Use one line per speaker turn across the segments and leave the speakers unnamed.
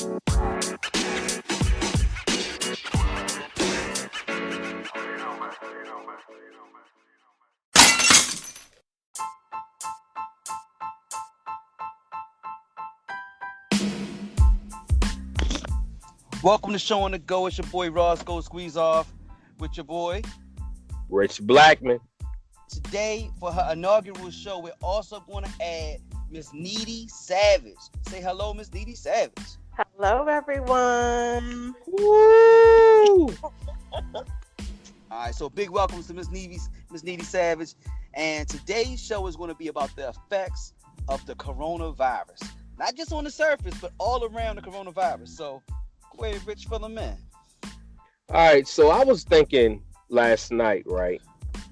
Welcome to Show on the Go. It's your boy Roscoe Squeeze Off with your boy
Rich Blackman.
Today, for her inaugural show, we're also going to add Miss Needy Savage. Say hello, Miss Needy Savage.
Hello, everyone.
Woo!
All right, so big welcomes to Miss Needy Savage. And today's show is going to be about the effects of the coronavirus. Not just on the surface, but all around the coronavirus. So, go ahead, Rich, fill them in.
All right, so I was thinking last night, right?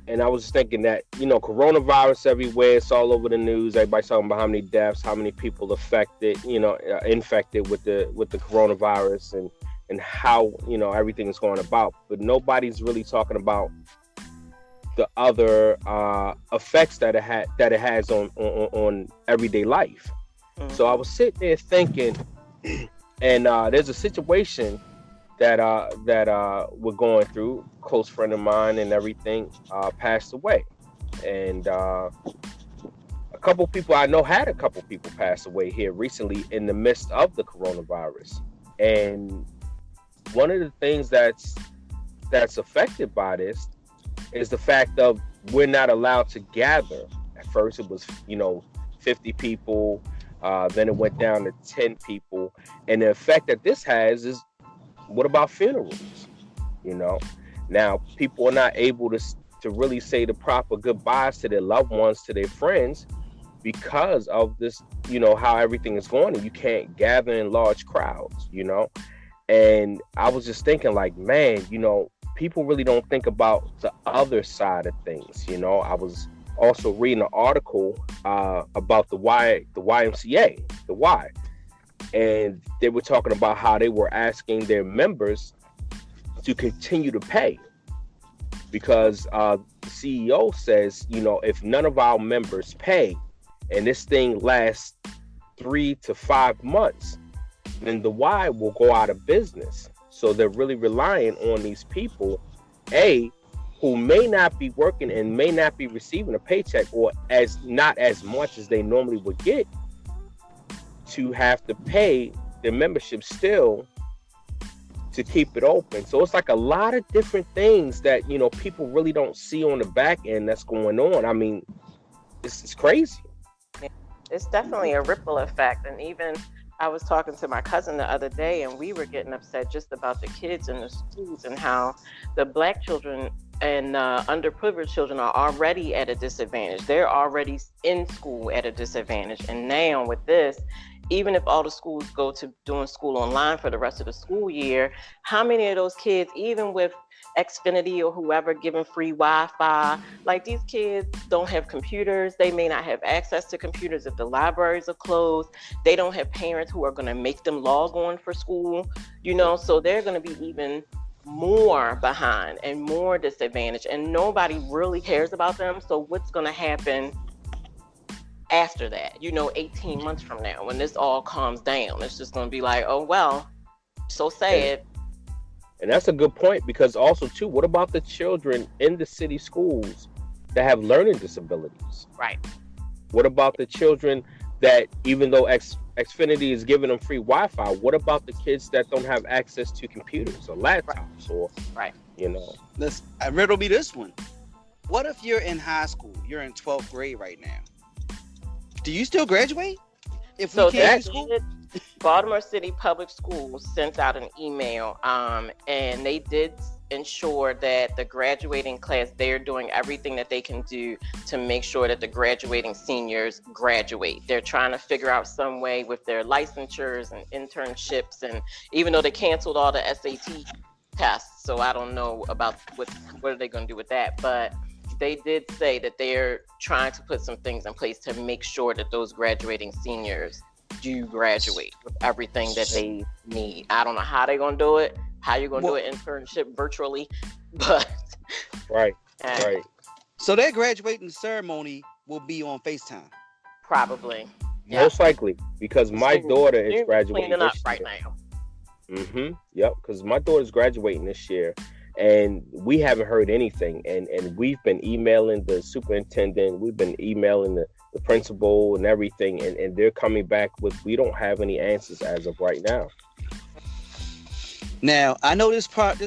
And I was thinking that, coronavirus everywhere, it's all over the news. Everybody's talking about how many deaths, how many people affected, infected with the coronavirus and how, everything is going about. But nobody's really talking about the other effects that it has on everyday life. Mm-hmm. So I was sitting there thinking, and there's a situation that we're going through. A close friend of mine and everything passed away, and a couple people I know had a couple people pass away here recently in the midst of the coronavirus. And one of the things that's affected by this is the fact of we're not allowed to gather. At first it was 50 people, then it went down to 10 people, and the effect that this has is, what about funerals? Now people are not able to really say the proper goodbyes to their loved ones, to their friends, because of this, how everything is going, and you can't gather in large crowds, And I was just thinking, like, man, people really don't think about the other side of things. I was also reading an article about the YMCA, the Y. And they were talking about how they were asking their members to continue to pay because the CEO says, if none of our members pay and this thing lasts 3 to 5 months, then the Y will go out of business. So they're really relying on these people, who may not be working and may not be receiving a paycheck, or not as much as they normally would get, to have to pay their membership still to keep it open. So it's like a lot of different things that people really don't see on the back end that's going on. I mean, it's crazy.
It's definitely a ripple effect. And even I was talking to my cousin the other day, and we were getting upset just about the kids in the schools and how the Black children and underprivileged children are already at a disadvantage. They're already in school at a disadvantage. And now with this, even if all the schools go to doing school online for the rest of the school year, how many of those kids, even with Xfinity or whoever giving free Wi-Fi, like, these kids don't have computers. They may not have access to computers if the libraries are closed. They don't have parents who are going to make them log on for school, so they're going to be even more behind and more disadvantaged, and nobody really cares about them. So what's going to happen after that, 18 months from now, when this all calms down? It's just going to be like, oh, well, so sad.
And that's a good point, because also, too, what about the children in the city schools that have learning disabilities?
Right.
What about the children that, even though Xfinity is giving them free Wi-Fi, what about the kids that don't have access to computers or laptops? Or,
right.
Let's riddle me this one. What if you're in high school? You're in 12th grade right now. Do you still graduate if we can't do school?
Baltimore City Public Schools sent out an email, and they did ensure that the graduating class, they're doing everything that they can do to make sure that the graduating seniors graduate. They're trying to figure out some way with their licensures and internships, and even though they canceled all the SAT tests, so I don't know about what are they going to do with that, but they did say that they're trying to put some things in place to make sure that those graduating seniors do graduate with everything that they need. I don't know how they're going to do it, how you're going to do an internship virtually, but...
Right.
So their graduating ceremony will be on FaceTime?
Probably.
Most likely, because my daughter is
You're
graduating
cleaning up
this
right
year.
now.
Yep, because my daughter's graduating this year, and we haven't heard anything. And we've been emailing the superintendent, we've been emailing the principal and everything, and they're coming back with, we don't have any answers as of right now.
Now, I know this problem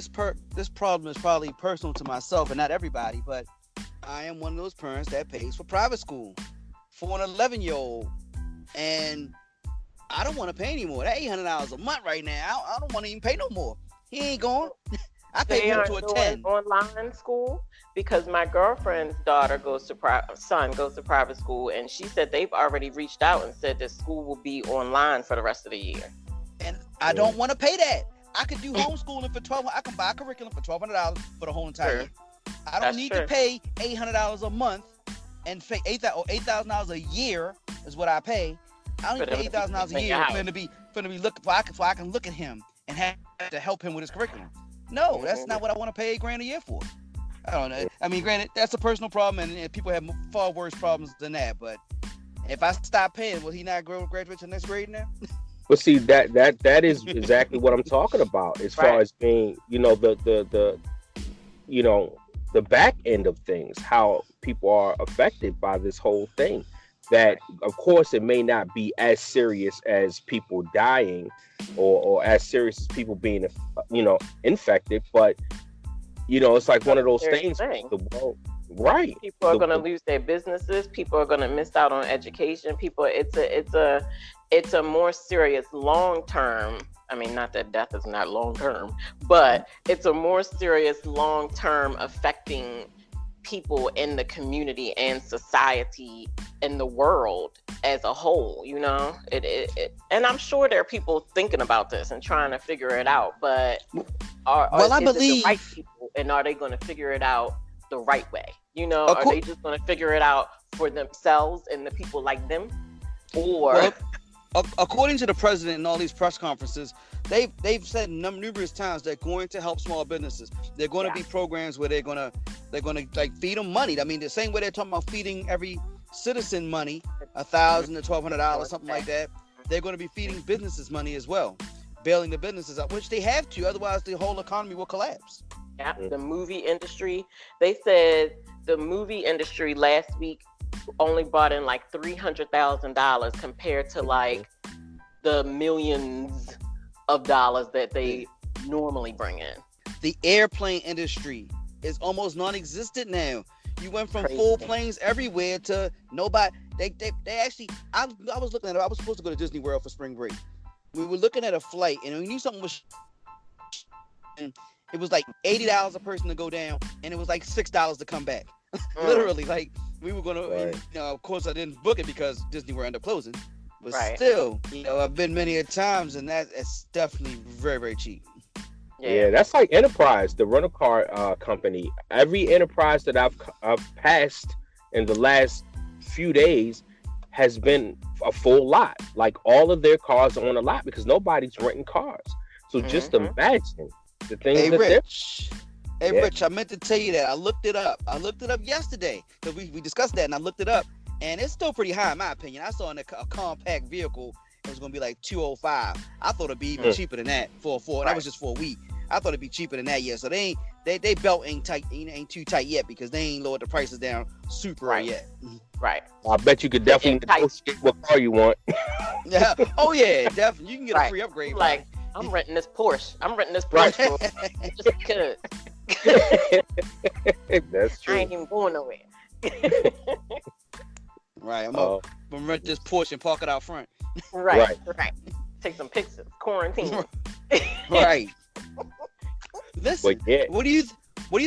is probably personal to myself and not everybody, but I am one of those parents that pays for private school for an 11-year-old, and I don't want to pay anymore. That $800 a month right now, I don't want to even pay no more. He ain't going. I pay him to attend
online school, because my girlfriend's son goes to private school, and she said they've already reached out and said that school will be online for the rest of the year.
And I don't want to pay that. I could do homeschooling for $1,200. I can buy a curriculum for $1,200 for the whole entire year. I don't need to pay $800 a month and pay $8,000 a year is what I pay. I don't need to pay $8,000 a year for I can look at him and have to help him with his curriculum. No, that's not what I want to pay $8,000 a year for. I don't know. I mean, granted, that's a personal problem, and people have far worse problems than that. But if I stop paying, will he not graduate to the next grade now?
But see, that is exactly what I'm talking about, as far as being, the back end of things, how people are affected by this whole thing. That, of course, it may not be as serious as people dying or as serious as people being, infected, but, it's like one of those things. The world, right.
People are going to lose their businesses. People are going to miss out on education. It's a more serious long-term. I mean, not that death is not long-term, but it's a more serious long-term affecting people in the community and society and the world as a whole, and I'm sure there are people thinking about this and trying to figure it out, but I believe the right people, and are they going to figure it out the right way? Are they just going to figure it out for themselves and the people like them? Or
according to the president in all these press conferences, they've said numerous times they're going to help small businesses. They're going to be programs where they're gonna like feed them money. I mean, the same way they're talking about feeding every citizen money, $1,000 to $1,200, something like that. They're going to be feeding businesses money as well, bailing the businesses out, which they have to. Otherwise, the whole economy will collapse.
Yeah, the movie industry. They said the movie industry last week only brought in like $300,000 compared to like the millions of dollars that they normally bring in.
The airplane industry is almost non-existent now. You went from full planes everywhere to nobody. They actually. I was looking at it. I was supposed to go to Disney World for spring break. We were looking at a flight, and we knew something was. And it was like $80 a person to go down, and it was like $6 to come back. Literally, like we were gonna. Right. Of course, I didn't book it because Disney World ended up closing. But still, I've been many a times, and it's definitely very, very cheap.
Yeah, that's like Enterprise, the rental car company. Every Enterprise that I've passed in the last few days has been a full lot. Like all of their cars are on a lot because nobody's renting cars. So just imagine the things
Rich, I meant to tell you that. I looked it up. Yesterday because we discussed that, and I looked it up. And it's still pretty high in my opinion. I saw in a compact vehicle, it was going to be like $205. I thought it'd be even cheaper than that for that was just for a week. I thought it'd be cheaper than that, So they belt ain't tight, ain't too tight yet because they ain't lowered the prices down super yet.
Right.
I bet you could definitely negotiate what car you want.
Yeah. Oh yeah, definitely. You can get a free upgrade.
Like I'm renting this Porsche. For just because.
That's true.
I ain't even going nowhere.
Right. I'm gonna rent this Porsche and park it out front.
Right. Take some pictures. Quarantine.
Right. Listen, what do you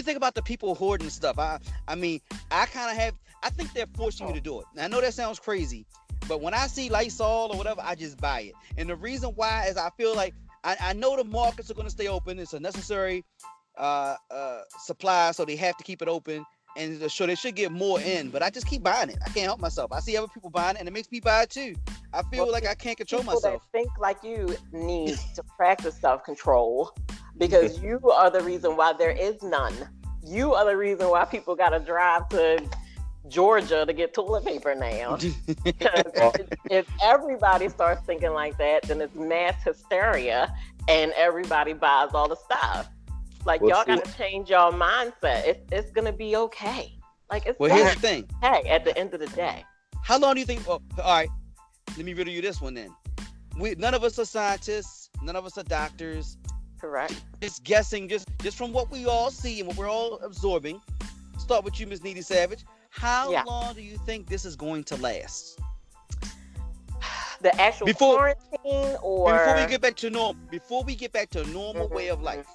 think about the people hoarding stuff? I mean, I think they're forcing you to do it. Now, I know that sounds crazy, but when I see Lysol or whatever, I just buy it. And the reason why is I feel like I know the markets are going to stay open. It's a necessary supply, so they have to keep it open. And so they should get more in, but I just keep buying it. I can't help myself. I see other people buying it, and it makes me buy it too. I feel like I can't control myself.
People that think like you need to practice self-control because you are the reason why there is none. You are the reason why people got to drive to Georgia to get toilet paper now. Because if everybody starts thinking like that, then it's mass hysteria and everybody buys all the stuff. Like, y'all got to change y'all mindset. It's going to be okay. Like, it's
here's the thing.
Okay at the end of the day.
How long do you think? All right, let me riddle you this one then. None of us are scientists. None of us are doctors.
Correct.
Just guessing, just from what we all see and what we're all absorbing. Start with you, Miss Needy Savage. How long do you think this is going to last?
The actual quarantine, or
before we get back to normal? Before we get back to a normal way of life.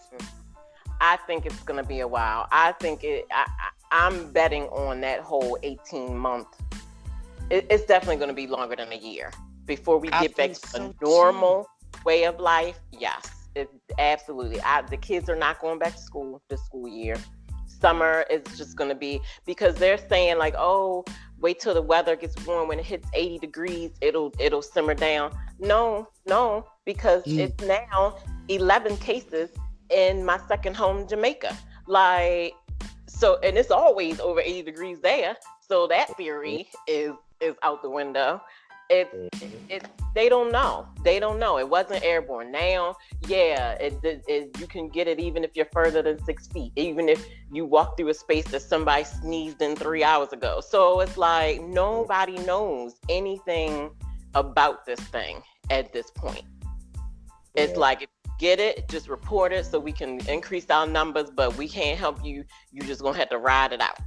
I think it's going to be a while. I think I'm betting on that whole 18-month. It's definitely going to be longer than a year before we get back to a normal way of life. Yes, absolutely. The kids are not going back to school this school year. Summer is just going to be, because they're saying like, oh, wait till the weather gets warm. When it hits 80 degrees, it'll simmer down. No, because it's now 11 cases in my second home, Jamaica. Like, so, and it's always over 80 degrees there. So that theory is out the window. They don't know. It wasn't airborne. Now, you can get it even if you're further than 6 feet, even if you walk through a space that somebody sneezed in 3 hours ago. So it's like nobody knows anything about this thing at this point. It's like, if you get it, just report it so we can increase our numbers, but we can't help you. You just gonna have to ride it out.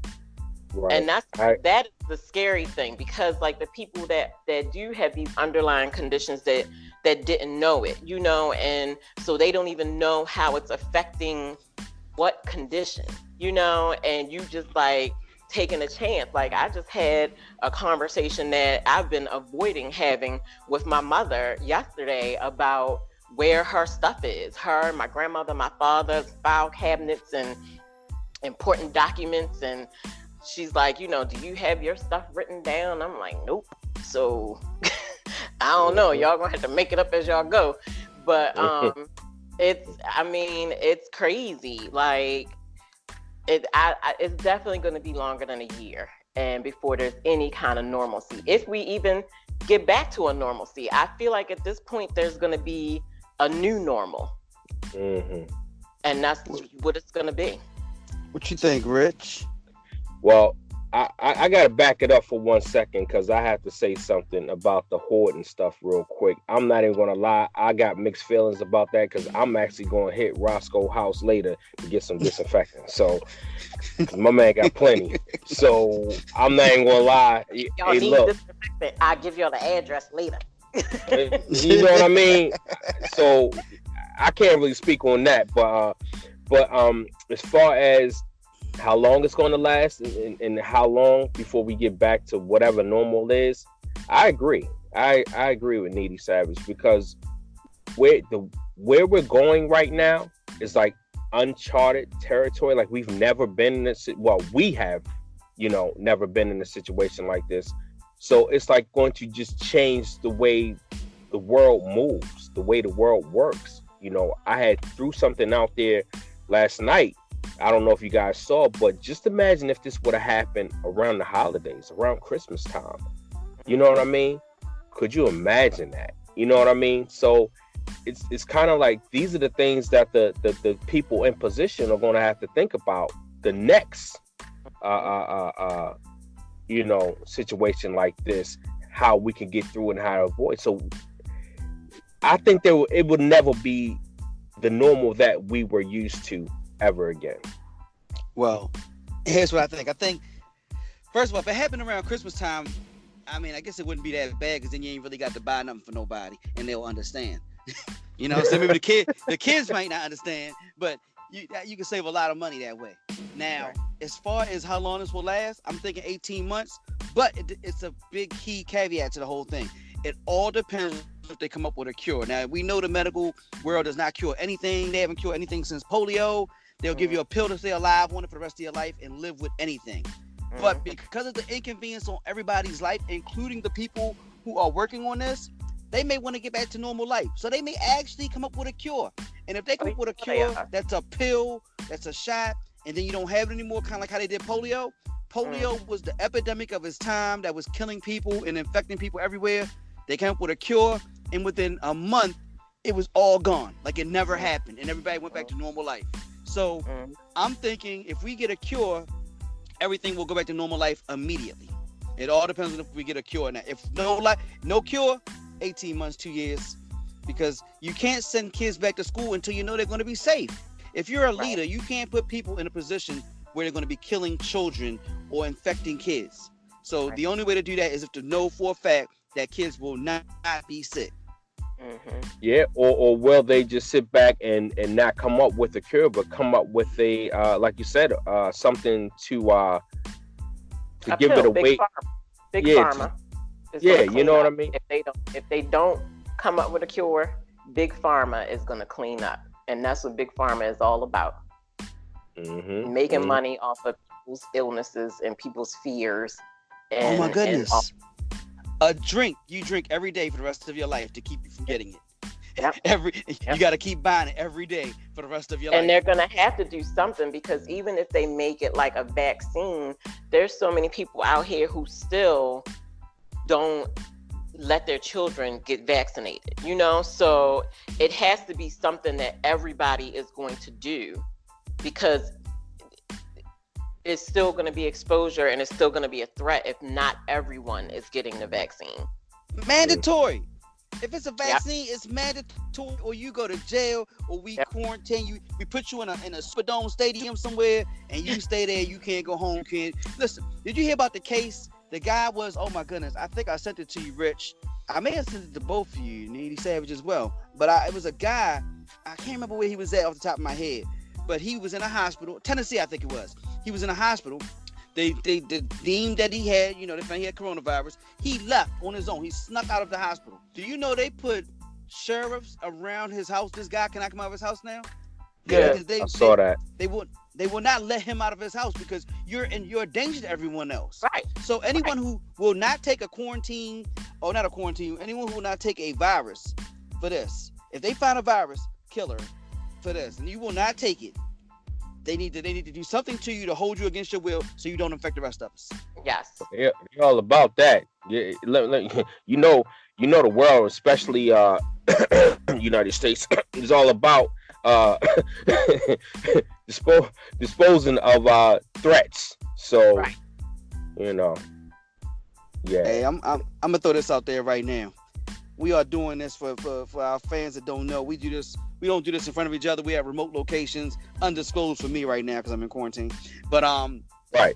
Right. And that is the scary thing, because like the people that do have these underlying conditions that didn't know it, and so they don't even know how it's affecting what condition, and you just like taking a chance. Like, I just had a conversation that I've been avoiding having with my mother yesterday about where her stuff is. Her, my grandmother, my father's file cabinets and important documents, and she's like, do you have your stuff written down? I'm like, nope. So I don't know. Y'all gonna have to make it up as y'all go. But it's crazy. Like, it's definitely going to be longer than a year, and before there's any kind of normalcy. If we even get back to a normalcy, I feel like at this point there's going to be a new normal, and that's what it's going to be.
What you think, Rich?
Well, I got to back it up for 1 second, because I have to say something about the hoarding stuff real quick. I'm not even going to lie. I got mixed feelings about that, because I'm actually going to hit Roscoe's house later to get some disinfectant. So, cause my man got plenty. So, I'm not even going to lie.
Y'all need disinfectant. I'll give y'all the address later.
You know what I mean? So, I can't really speak on that. But as far as how long it's going to last and how long before we get back to whatever normal is, I agree. I agree with Needy Savage, because where we're going right now is like uncharted territory. Like, we've never been in this. Well, we have, never been in a situation like this. So it's like going to just change the way the world moves, the way the world works. I threw something out there last night. I don't know if you guys saw, but just imagine if this would have happened around the holidays, around Christmas time. You know what I mean? Could you imagine that? You know what I mean? So it's kind of like, these are the things that the people in position are going to have to think about the next situation like this, how we can get through and how to avoid. So I think it would never be the normal that we were used to ever again.
Well, here's what I think. I think, first of all, if it happened around Christmas time, I guess it wouldn't be that bad, because then you ain't really got to buy nothing for nobody, and they'll understand. So maybe the kids might not understand, but you can save a lot of money that way. Now, as far as how long this will last, I'm thinking 18 months, but it's a big key caveat to the whole thing. It all depends if they come up with a cure. Now, we know the medical world does not cure anything. They haven't cured anything since polio. They'll give you a pill to stay alive on it for the rest of your life and live with anything. But because of the inconvenience on everybody's life, including the people who are working on this, they may want to get back to normal life. So they may actually come up with a cure. And if they come up with a cure that's a pill, that's a shot, and then you don't have it anymore, kind of like how they did polio, polio was the epidemic of its time that was killing people and infecting people everywhere. They came up with a cure, and within a month, it was all gone. Like it never happened, and everybody went back to normal life. So I'm thinking if we get a cure, everything will go back to normal life immediately. It all depends on if we get a cure or not. If no cure, 18 months, 2 years, because you can't send kids back to school until you know they're going to be safe. If you're a leader, you can't put people in a position where they're going to be killing children or infecting kids. So the only way to do that is if to know for a fact that kids will not be sick.
Yeah, or will they just sit back and not come up with a cure, but come up with a like you said, something to give it away.
Big Pharma.
Yeah, you know what I mean?
If they don't come up with a cure, Big Pharma is going to clean up. And that's what Big Pharma is all about. Making money off of people's illnesses and people's fears.
And, oh my goodness. A drink you drink every day for the rest of your life to keep you from getting it. You got to keep buying it every day for the rest of your life.
And they're going to have to do something, because even if they make it like a vaccine, there's so many people out here who still don't let their children get vaccinated, you know? So it has to be something that everybody is going to do, because it's still going to be exposure and it's still going to be a threat if not everyone is getting the vaccine.
Mandatory. If it's a vaccine, it's mandatory, or you go to jail, or we quarantine you. We put you in a Superdome stadium somewhere, and you stay there. You can't go home. Listen, did you hear about the case? The guy was, oh my goodness, I think I sent it to you, Rich. I may have sent it to both of you, Needy Savage as well. But it was a guy, I can't remember where he was at off the top of my head, but he was in a hospital, Tennessee, I think it was. He was in a hospital. They deemed that he had, they found he had coronavirus. He left on his own. He snuck out of the hospital. Do you know they put sheriffs around his house? This guy cannot come out of his house now?
Yeah, I saw that.
They will not let him out of his house because you're a danger to everyone else.
Right.
So anyone who will not take anyone who will not take a virus for this, if they find a virus killer for this, and you will not take it, they need to do something to you to hold you against your will so you don't infect the rest of us.
Yes.
Yeah, you're all about that. Yeah, you know the world, especially United States, is all about disposing of threats. So yeah.
Hey, I'm gonna throw this out there right now. We are doing this for our fans that don't know. We don't do this in front of each other. We have remote locations, undisclosed for me right now because I'm in quarantine. But I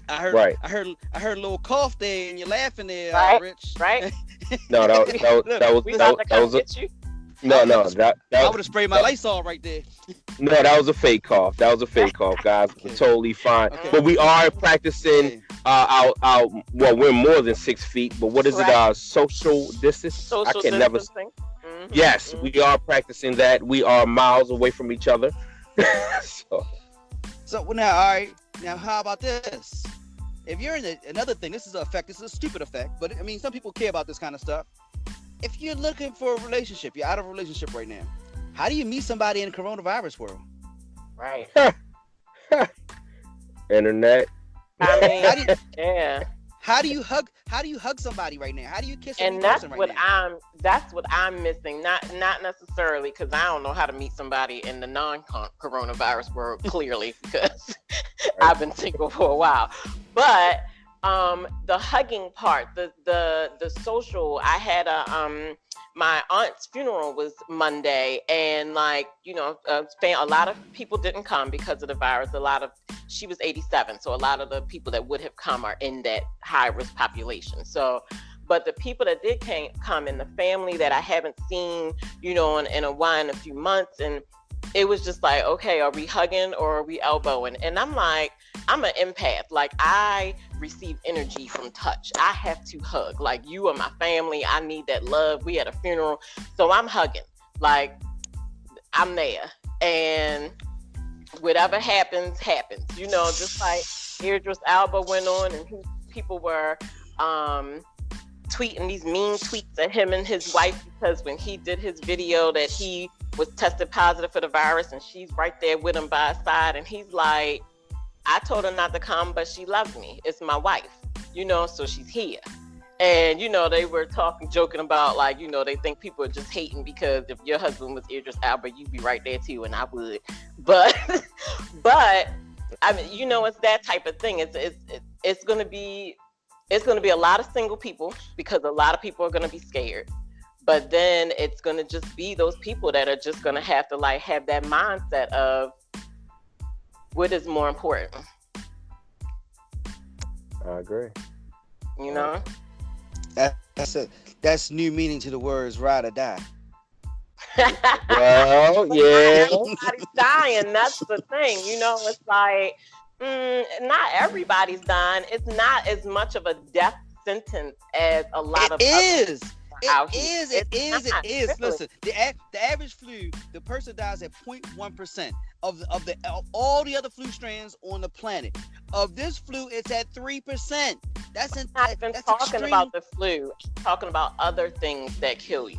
heard a little cough there, and you're laughing there, Rich.
Right.
No, that was
I would have sprayed my Lysol right there.
No, that was a fake cough. Guys. Okay. Totally fine. Okay. But we are practicing we're more than 6 feet, but what is it? Social distance?
Social distancing.
Yes, we are practicing that. We are miles away from each other.
So now, all right. Now, how about this? If you're in another thing, this is an effect. This is a stupid effect, but I mean, some people care about this kind of stuff. If you're looking for a relationship, you're out of a relationship right now. How do you meet somebody in the coronavirus world?
Right.
Internet.
I mean,
How do you hug somebody right now? How do you kiss
and that's what I'm missing. Not necessarily because I don't know how to meet somebody in the non-coronavirus world, clearly, because I've been single for a while. But the hugging part, the social, I had my aunt's funeral was Monday, and a lot of people didn't come because of the virus. She was 87, so a lot of the people that would have come are in that high risk population. So, but the people that did come in the family that I haven't seen, in a while, in a few months, and it was just like, okay, are we hugging or are we elbowing? And I'm like, I'm an empath. Like, I receive energy from touch. I have to hug. Like, you are my family. I need that love. We had a funeral, so I'm hugging. Like, I'm there. And whatever happens. Just like Idris Elba went on, and people were tweeting these mean tweets at him and his wife because when he did his video that he was tested positive for the virus, and she's right there with him by his side, and he's like, I told her not to come, but she loves me. It's my wife, so she's here. And, they were joking about, like, they think people are just hating because if your husband was Idris Elba, you'd be right there too, and I would. But, I mean, it's that type of thing. It's going to be a lot of single people because a lot of people are going to be scared. But then it's going to just be those people that are just going to have to, like, have that mindset of what is more important.
I agree.
That's new meaning to the words ride or die.
Well, yeah.
Everybody's dying. That's the thing. It's like, not everybody's dying. It's not as much of a death sentence as a lot of
It
out
is.
here.
It is.
Really.
Listen, the average flu, the person dies at 0.1% of all the other flu strands on the planet. Of this flu, it's at 3%. That's
not even talking
extreme.
about the flu. I'm talking about other things that kill you.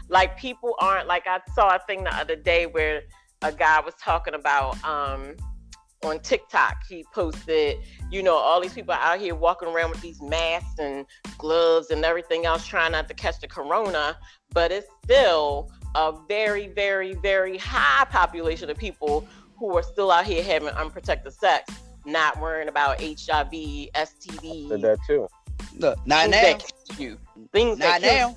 Like people aren't, like, I saw a thing the other day where a guy was talking about on TikTok. He posted, all these people out here walking around with these masks and gloves and everything else, trying not to catch the corona, but it's still a very, very, very high population of people who are still out here having unprotected sex, not worrying about HIV, STD.
Said that too.
Look, not now.
That kill you. Things
not
that kill
now.
you.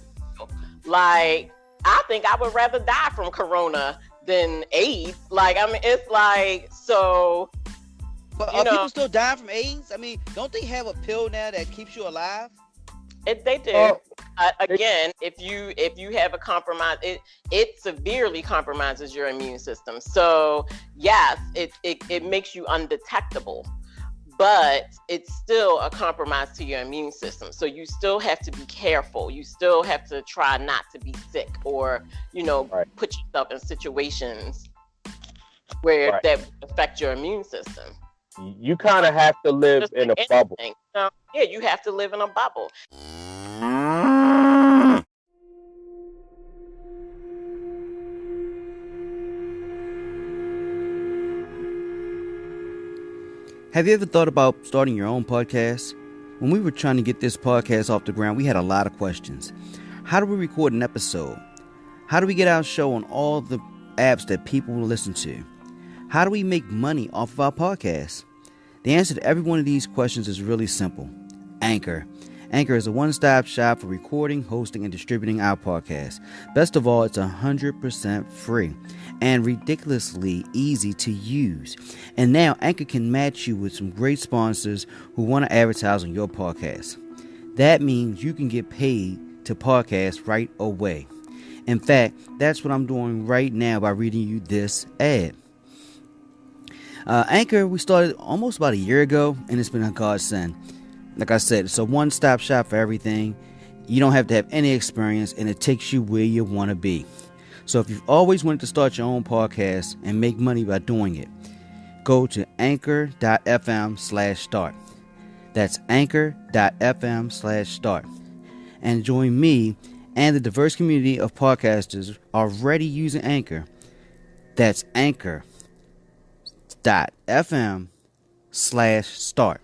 Like, I think I would rather die from corona than AIDS. Like, I mean, it's like, so.
But are people still dying from AIDS? I mean, don't they have a pill now that keeps you alive?
They do. Again, if you have a compromise, it severely compromises your immune system. So yes, it makes you undetectable, but it's still a compromise to your immune system. So you still have to be careful. You still have to try not to be sick or,
right.
Put yourself in situations where that would affect your immune system.
You kind of have to live in a bubble.
Yeah, you have to live in a bubble.
Have you ever thought about starting your own podcast? When we were trying to get this podcast off the ground, we had a lot of questions. How do we record an episode? How do we get our show on all the apps that people will listen to? How do we make money off of our podcast? The answer to every one of these questions is really simple. Anchor. Anchor is a one-stop shop for recording, hosting, and distributing our podcast. Best of all, it's 100% free and ridiculously easy to use. And now Anchor can match you with some great sponsors who want to advertise on your podcast. That means you can get paid to podcast right away. In fact, that's what I'm doing right now by reading you this ad. Anchor, we started almost about a year ago, and it's been a godsend. Like I said, it's a one-stop shop for everything. You don't have to have any experience, and it takes you where you want to be. So if you've always wanted to start your own podcast and make money by doing it, go to anchor.fm/start. That's anchor.fm/start. And join me and the diverse community of podcasters already using Anchor. That's anchor.fm/start.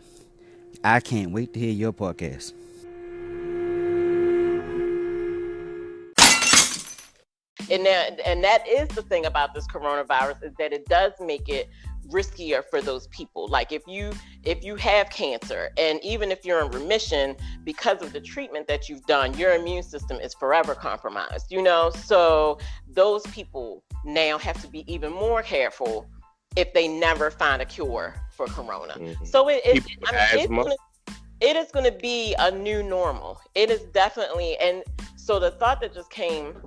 I can't wait to hear your podcast.
And that is the thing about this coronavirus, is that it does make it riskier for those people. Like if you have cancer, and even if you're in remission, because of the treatment that you've done, your immune system is forever compromised, so those people now have to be even more careful if they never find a cure for corona. Mm-hmm. So it is going to be a new normal. It is definitely. And so the thought that just came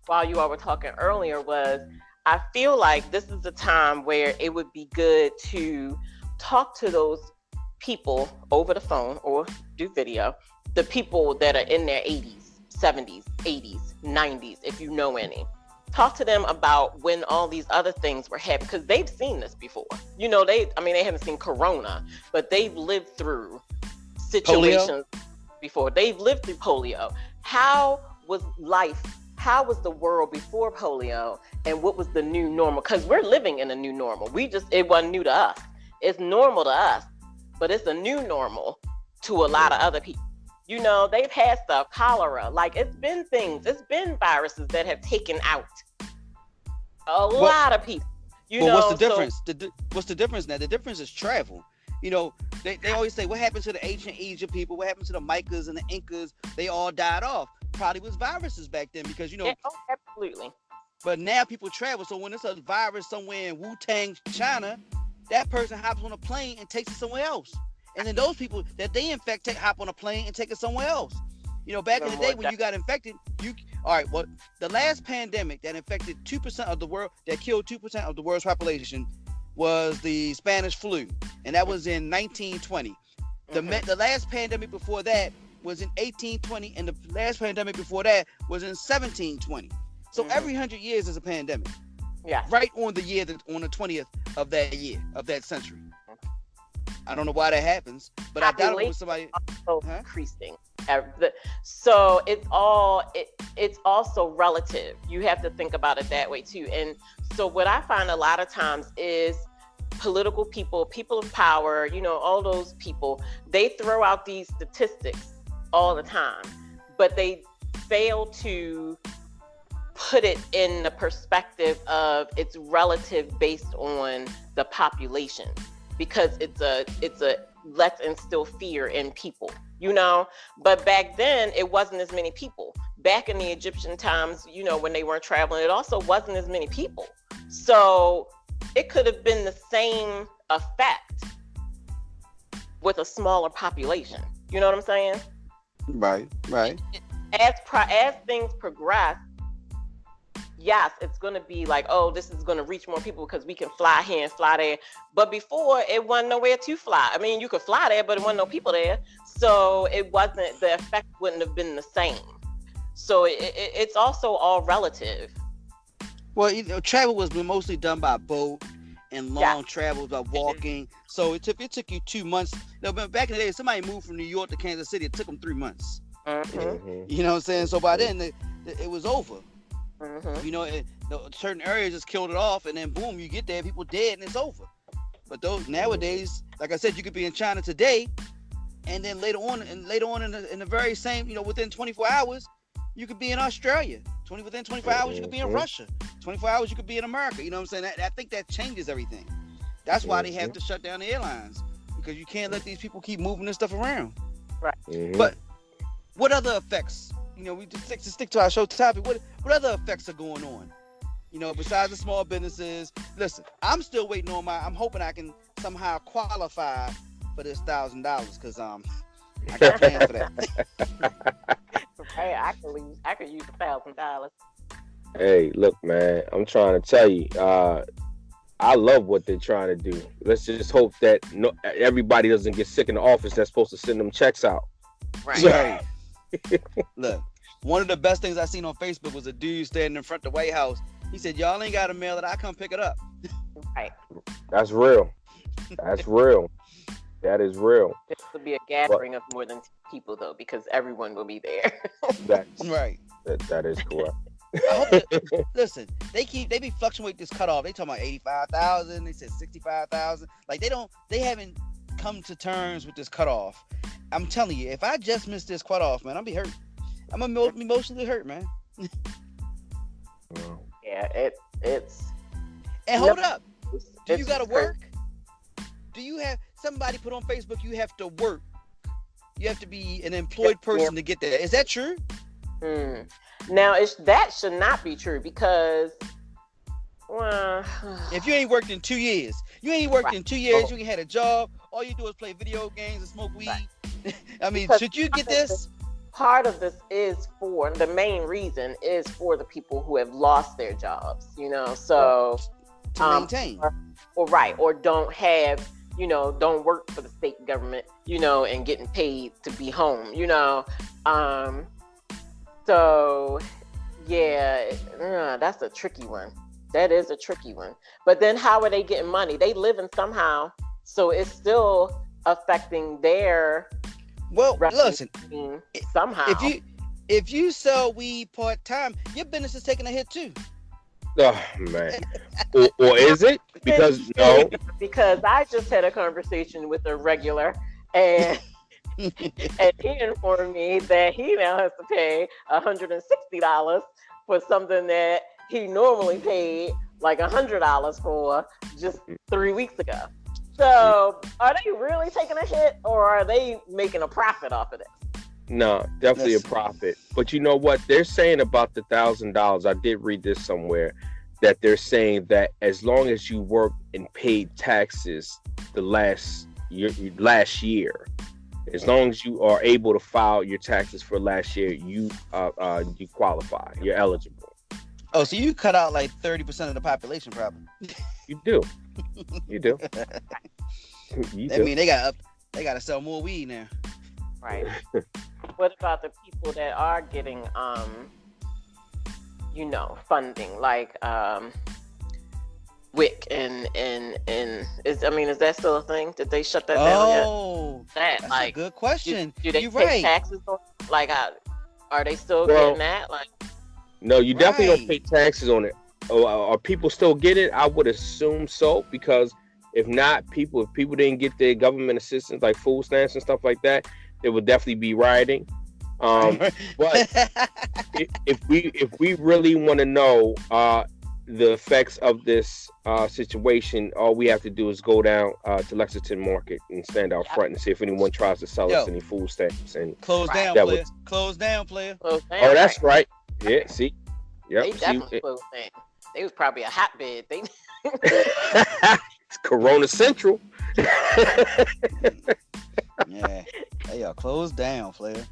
while you all were talking earlier was, I feel like this is a time where it would be good to talk to those people over the phone or do video, the people that are in their 80s, 70s, 80s, 90s, if you know any. Talk to them about when all these other things were happening, because they've seen this before. They haven't seen corona, but they've lived through situations before. They've lived through polio. How was life? How was the world before polio, and what was the new normal? Because we're living in a new normal. It wasn't new to us. It's normal to us, but it's a new normal to a lot of other people. You know, they've had stuff, cholera. Like, it's been viruses that have taken out a lot of people.
What's the difference? What's the difference now? The difference is travel. You know, they always say, what happened to the ancient Egypt people? What happened to the Micas and the Incas? They all died off. Probably was viruses back then because, you know.
Yeah, absolutely.
But now people travel. So when it's a virus somewhere in Wu-Tang, China, that person hops on a plane and takes it somewhere else. And then those people that they infect hop on a plane and take it somewhere else. You know, back in the day when you got infected, the last pandemic that infected 2% of the world, that killed 2% of the world's population, was the Spanish flu, and that was in 1920. The last pandemic before that was in 1820, and the last pandemic before that was in 1720. So every 100 years is a pandemic.
Yeah.
Right on the 20th of that year, of that century. I don't know why that happens, but I doubt it was somebody
increasing. So it's also relative. You have to think about it that way too. And so what I find a lot of times is political people of power, you know, all those people, they throw out these statistics all the time, but they fail to put it in the perspective of it's relative based on the population, because it's a let's instill fear in people, you know. But back then it wasn't as many people. Back in the Egyptian times, you know, when they weren't traveling, it also wasn't as many people. So it could have been the same effect with a smaller population. You know what I'm saying?
Right.
As things progress, yes, it's going to be like, oh, this is going to reach more people because we can fly here and fly there. But before, it wasn't nowhere to fly. I mean, you could fly there, but it wasn't no people there. So the effect wouldn't have been the same. So it's also all relative.
Well, you know, travel was mostly done by boat and long travels by walking. So it took you 2 months. You know, back in the day, if somebody moved from New York to Kansas City, it took them 3 months. You know what I'm saying? So by then, it was over. You know, certain areas just killed it off, and then boom, you get there, people dead, and it's over. But those nowadays, like I said, you could be in China today, and then later on in the very same, you know, within 24 hours, you could be in Australia. Within 24 hours, you could be in Russia. 24 hours, you could be in America. You know what I'm saying? I think that changes everything. That's why they have to shut down the airlines, because you can't let these people keep moving this stuff around.
Right.
But what other effects? You know, we just stick to our show topic. What other effects are going on? You know, besides the small businesses. Listen, I'm still waiting on I'm hoping I can somehow qualify for this $1,000, because I got plans for that.
Hey, I could use $1,000.
Hey, look, man, I'm trying to tell you, I love what they're trying to do. Let's just hope that everybody doesn't get sick in the office that's supposed to send them checks out.
Right.
Look, one of the best things I seen on Facebook was a dude standing in front of the White House. He said, "Y'all ain't got to mail it. I come pick it up."
Right.
That's real. That's rereal. That is real.
This will be a gathering of more than 2 people, though, because everyone will be there.
That's
right.
That is correct.
Listen, they be fluctuating this cutoff. They talking about 85,000. They said 65,000. Like they haven't come to terms with this cutoff. I'm telling you, if I just miss this cutoff, man, I'll be hurt. I'm emotionally hurt, man.
Yeah, it's.
And hold up, do you gotta work? Do you have somebody put on Facebook? You have to work. You have to be an employed person to get there. Is that true?
Now, that should not be true, because
if you ain't worked in 2 years, you ain't had a job, all you do is play video games and smoke weed. Right. I mean, because should you get this?
Part of this is for, the main reason is for the people who have lost their jobs, you know, so
to maintain.
Or don't have, you know, don't work for the state government, you know, and getting paid to be home, you know. So yeah, that's a tricky one. That is a tricky one. But then how are they getting money? They living somehow, so it's still affecting their.
Well, listen.
Somehow,
if you sell weed part time, your business is taking a hit too.
Oh man, or is it? Because no.
Because I just had a conversation with a regular, and and he informed me that he now has to pay $160 for something that he normally paid like $100 for just 3 weeks ago. So, are they really taking a hit, or are they making a profit off of this?
No, definitely a profit. But you know what they're saying about the $1,000? I did read this somewhere that they're saying that as long as you work and paid taxes the last year, as long as you are able to file your taxes for last year, you qualify. You're eligible.
Oh, so you cut out like 30% of the population, probably.
You do. You do.
I mean, they got to sell more weed now.
Right. What about the people that are getting, funding, like WIC and is that still a thing? Did they shut that down yet?
Oh, that's a good question.
Do they
You're
pay
right.
taxes on? Like, are they still getting that? Like,
no, you definitely don't pay taxes on it. Are people still getting it? I would assume so, because if not, if people didn't get their government assistance like food stamps and stuff like that, they would definitely be rioting. But if we really want to know the effects of this situation, all we have to do is go down to Lexington Market and stand out front and see if anyone tries to sell us any food stamps. And
close down, player. Close down, player.
Close down,
oh, that's right. Yeah, see. Yep.
They definitely closed down. They was probably a hotbed.
It's Corona Central.
Yeah, they are closed down, player.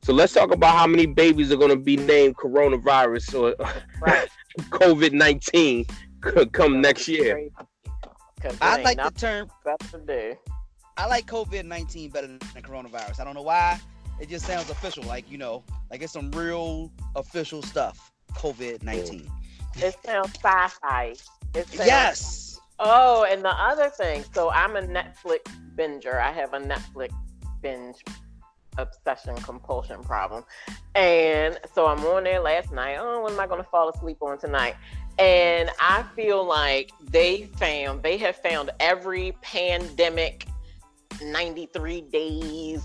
So let's talk about how many babies are going to be named coronavirus or COVID-19 come next year.
I like the term.
I
like COVID-19 better than coronavirus. I don't know why. It just sounds official, like it's some real official stuff. COVID-19.
It sounds sci-fi.
Yes.
Oh, and the other thing. So I'm a Netflix binger. I have a Netflix binge obsession compulsion problem, and so I'm on there last night. Oh, what am I going to fall asleep on tonight? And I feel like they have found every pandemic, 93 days,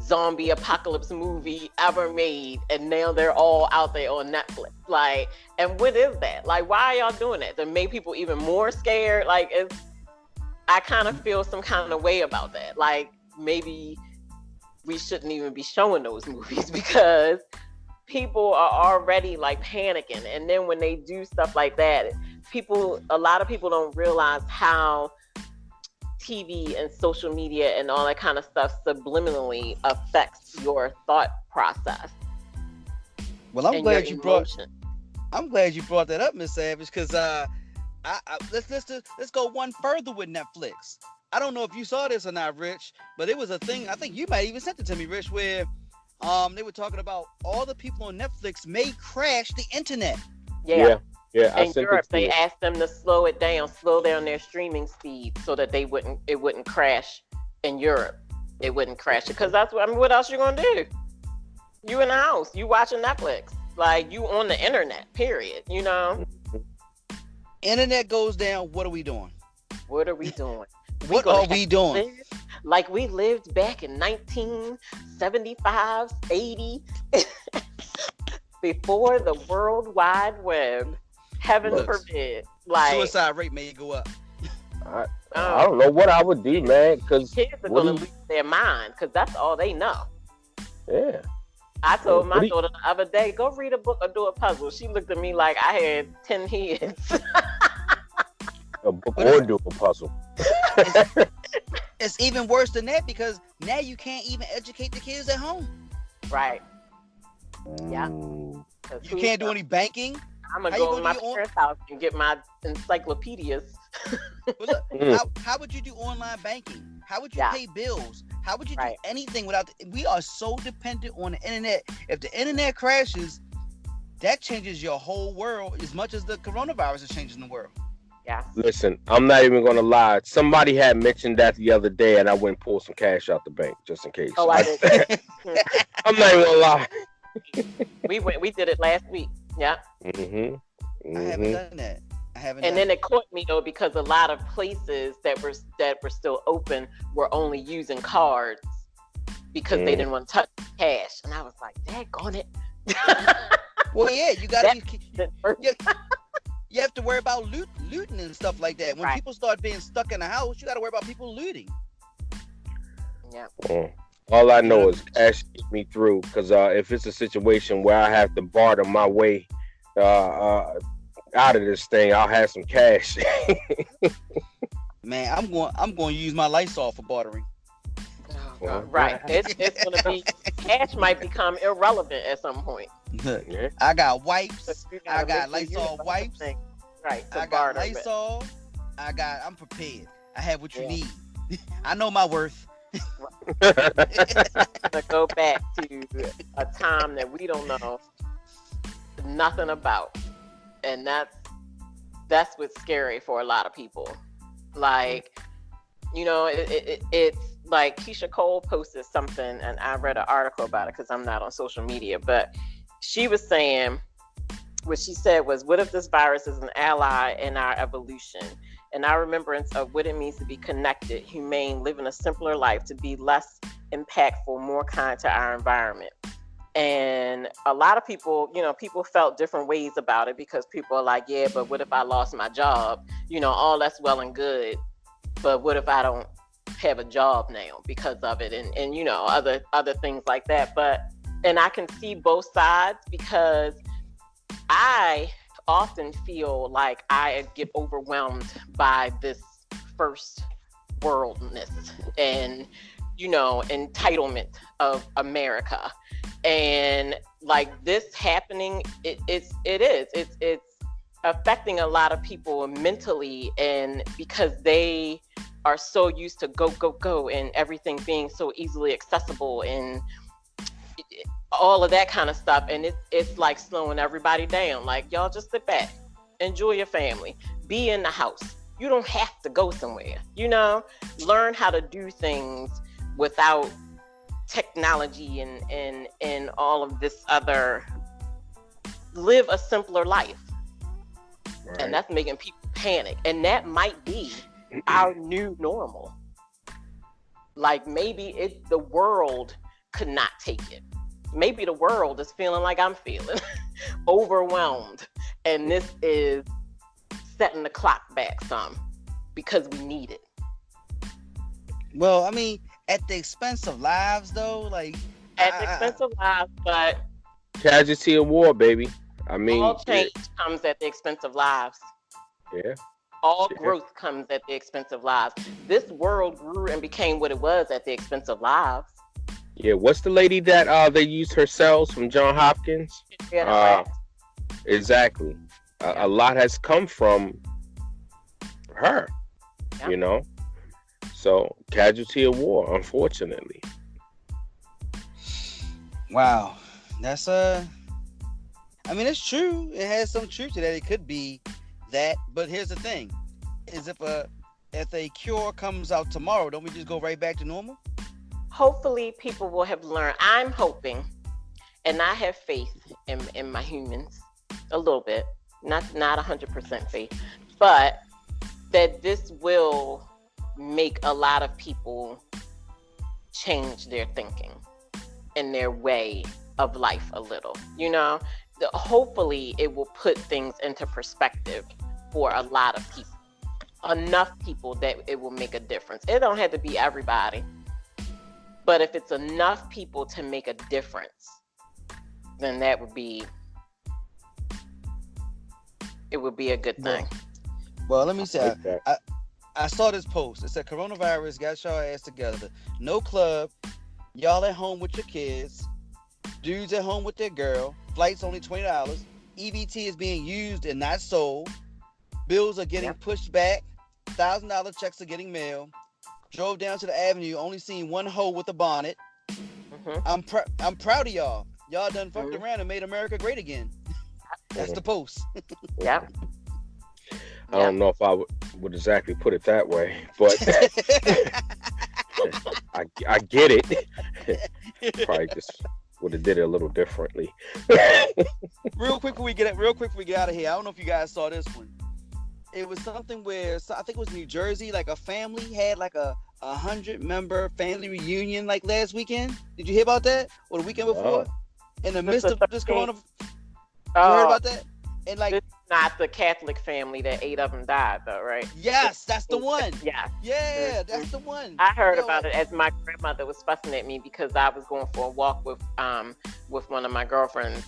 zombie apocalypse movie ever made, and now they're all out there on Netflix. Like, and what is that? Like, why are y'all doing that? To make people even more scared? Like, I kind of feel some kind of way about that. Like, maybe we shouldn't even be showing those movies because people are already like panicking, and then when they do stuff like that, a lot of people don't realize how TV and social media and all that kind of stuff subliminally affects your thought process.
Well, I'm glad you brought that up, Miss Savage, because let's go one further with Netflix. I don't know if you saw this or not, Rich, but it was a thing. I think you might even sent it to me, Rich, where they were talking about all the people on Netflix may crash the internet.
Yeah.
In
Europe, they asked them to slow down their streaming speed so that it wouldn't crash in Europe. It wouldn't crash because what else you gonna do? You in the house, you watching Netflix, like you on the internet. Period.
Internet goes down. What are we doing?
What are we doing?
What are we doing?
Like we lived back in 1975, 80, before the World Wide Web. Heaven forbid. Like,
suicide rate may go up.
I don't know what I would do, man. Because
kids are going to lose their mind because that's all they know.
Yeah.
I told my daughter the other day, go read a book or do a puzzle. She looked at me like I had 10 heads.
A book or do a puzzle.
It's even worse than that because now you can't even educate the kids at home.
Right. Yeah.
You can't do any banking.
I'm going to go to my parents' house and get my encyclopedias.
How would you do online banking? How would you pay bills? How would you do anything without... We are so dependent on the internet. If the internet crashes, that changes your whole world as much as the coronavirus is changing the world.
Yeah.
Listen, I'm not even going to lie. Somebody had mentioned that the other day, and I went and pulled some cash out the bank just in case.
Oh, I did.
I'm not even going to lie.
We did it last week. Yeah.
Mm-hmm.
I haven't done that. I haven't.
And then it caught me though, because a lot of places that were still open were only using cards because they didn't want to touch cash. And I was like, daggone it.
Well, yeah, you gotta you have to worry about looting and stuff like that. When people start being stuck in the house, you got to worry about people looting.
Yeah.
All I know is cash get me through, because if it's a situation where I have to barter my way out of this thing, I'll have some cash.
Man, I'm going to use my Lysol for bartering.
Right. It's going to be, cash might become irrelevant at some point.
I got wipes. I got Lysol wipes.
Right.
I got Lysol. I'm prepared. I have what you need. I know my worth.
To go back to a time that we don't know nothing about, and that's what's scary for a lot of people. Like, you know, it's like Keyshia Cole posted something, and I read an article about it because I'm not on social media, but she was saying, what she said was, what if this virus is an ally in our evolution, and our remembrance of what it means to be connected, humane, living a simpler life, to be less impactful, more kind to our environment. And a lot of people, you know, people felt different ways about it, because people are like, yeah, but what if I lost my job? You know, all that's well and good, but what if I don't have a job now because of it, and you know, other things like that. But, and I can see both sides, because I often feel like I get overwhelmed by this first worldness and, you know, entitlement of America, and like this happening, it's affecting a lot of people mentally, and because they are so used to go and everything being so easily accessible and all of that kind of stuff, and it's like slowing everybody down. Like, y'all just sit back, enjoy your family, be in the house. You don't have to go somewhere, you know, learn how to do things without technology and all of this other, live a simpler life. Right. And that's making people panic, and that might be our new normal. Like, maybe the world could not take it. Maybe the world is feeling like I'm feeling, overwhelmed, and this is setting the clock back some, because we need it.
Well, I mean, at the expense of lives, though, like
at the expense of lives, but
casualty of war, baby. I mean,
all change comes at the expense of lives.
Yeah.
All growth comes at the expense of lives. This world grew and became what it was at the expense of lives.
Yeah, what's the lady that they used her cells from Johns Hopkins? Exactly. A lot has come from her, you know. So, casualty of war, unfortunately.
Wow, that's I mean, it's true. It has some truth to that. It could be that, but here's the thing: is if a cure comes out tomorrow, don't we just go right back to normal?
Hopefully people will have learned. I'm hoping, and I have faith in my humans a little bit, not 100% faith, but that this will make a lot of people change their thinking and their way of life a little, you know. Hopefully it will put things into perspective for a lot of people, enough people that it will make a difference. It don't have to be everybody, but if it's enough people to make a difference, then that would be, it would be a good thing.
Well, let me say, I saw this post. It said, coronavirus got y'all ass together. No club. Y'all at home with your kids. Dudes at home with their girl. Flights only $20. EBT is being used and not sold. Bills are getting pushed back. $1,000 checks are getting mailed. Drove down to the avenue, only seen one hoe with a bonnet. Mm-hmm. I'm proud of y'all. Y'all done fucked around and made America great again. That's the post.
Yeah.
I don't know if I would exactly put it that way, but I get it. Probably just would have did it a little differently.
Real quick before we get out of here, I don't know if you guys saw this one. It was something where I think it was New Jersey, like a family had like a 100-member family reunion like last weekend. Did you hear about that? Or the weekend before? In the midst of this corona. You heard about that? And like,
this is not the Catholic family that 8 of them died, though, right?
Yes, that's the one.
Yeah,
that's the one.
I heard about it as my grandmother was fussing at me because I was going for a walk with one of my girlfriends,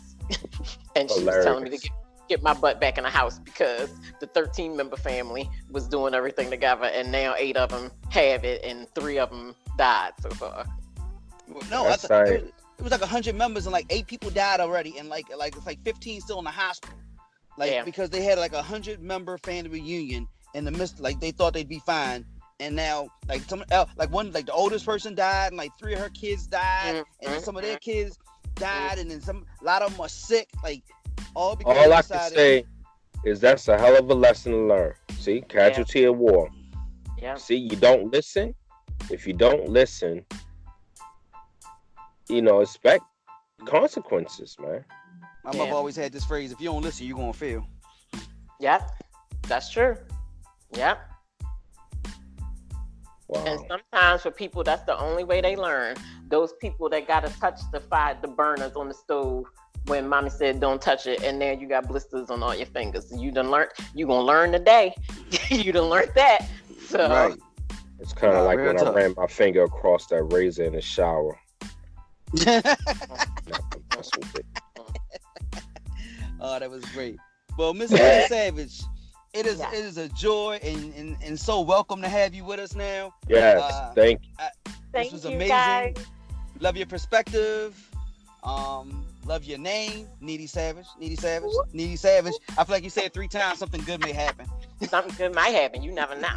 and she was telling me to get my butt back in the house because the 13-member family was doing everything together, and now 8 of them have it, and 3 of them died so far.
No, it was like 100 members, and like 8 people died already, and like it's like 15 still in the hospital. Because they had like 100-member family reunion in the midst, like they thought they'd be fine, and now like the oldest person died, and like 3 of her kids died, and then some of their kids died, and then a lot of them are sick, like all because
all I can say is that's a hell of a lesson to learn. See, casualty of war.
Yeah.
See, you don't listen. If you don't listen, expect consequences, man.
My mother always had this phrase: if you don't listen, you're gonna fail.
Yep, that's true. Yep.
Wow.
And sometimes for people, that's the only way they learn. Those people that gotta touch the burners on the stove when mommy said don't touch it, and now you got blisters on all your fingers. You gonna learn today. You done learned that. So
right.
It's kind of like when I ran my finger across that razor in the shower.
Oh, that was great. Well, Miss Keyshia Savage, it is a joy and so welcome to have you with us now.
Yes, thank you.
Thank
this was
you,
amazing.
Guys.
Love your perspective. Love your name, Needy Savage. Needy Savage. Needy Savage. I feel like you said it 3 times. Something good may happen.
Something good might happen. You never know.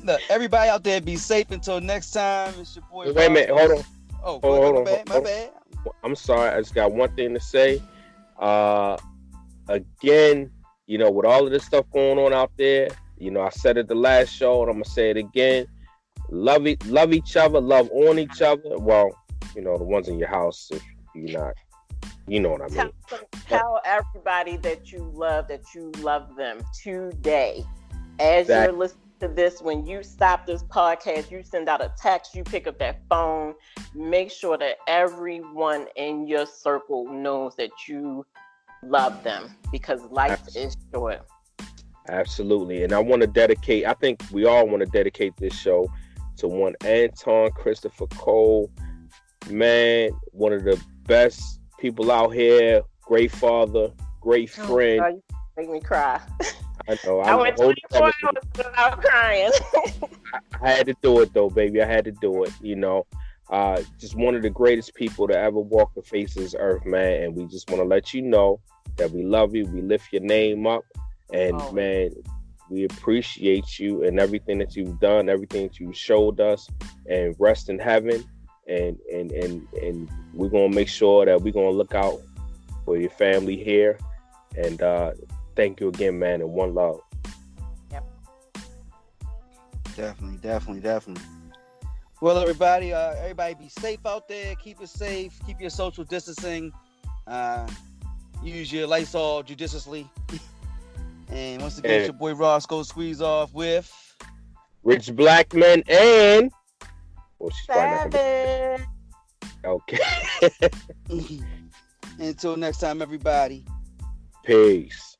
Look, everybody out there, be safe until next time. It's your boy.
Wait a minute, hold on.
Oh,
hold
my
on.
bad.
I'm sorry. I just got one thing to say. Again, with all of this stuff going on out there, I said it the last show, and I'm gonna say it again. Love each other, love on each other. Well, the ones in your house, if you're not, you know what I mean.
Tell everybody that you love them today. As you're listening to this, when you stop this podcast, you send out a text, you pick up that phone, make sure that everyone in your circle knows that you love them, because life is short.
Absolutely. And I think we all want to dedicate this show to one Anton Christopher Cole. Man, one of the best people out here, great father, great friend.
Oh, you make me cry.
I know.
I went 24 hours without crying.
I had to do it though, baby. I had to do it. Just one of the greatest people to ever walk the face of this earth, man. And we just want to let you know that we love you. We lift your name up, and man, we appreciate you and everything that you've done, everything that you showed us. And rest in heaven. And we're gonna make sure that we're gonna look out for your family here. And thank you again, man, and one love.
Yep.
Definitely. Well, everybody be safe out there. Keep it safe. Keep your social distancing. Use your Lysol judiciously. And once again, it's your boy Roscoe Squeeze Off with
Rich Black Men and
Savage.
Okay.
Until next time, everybody.
Peace.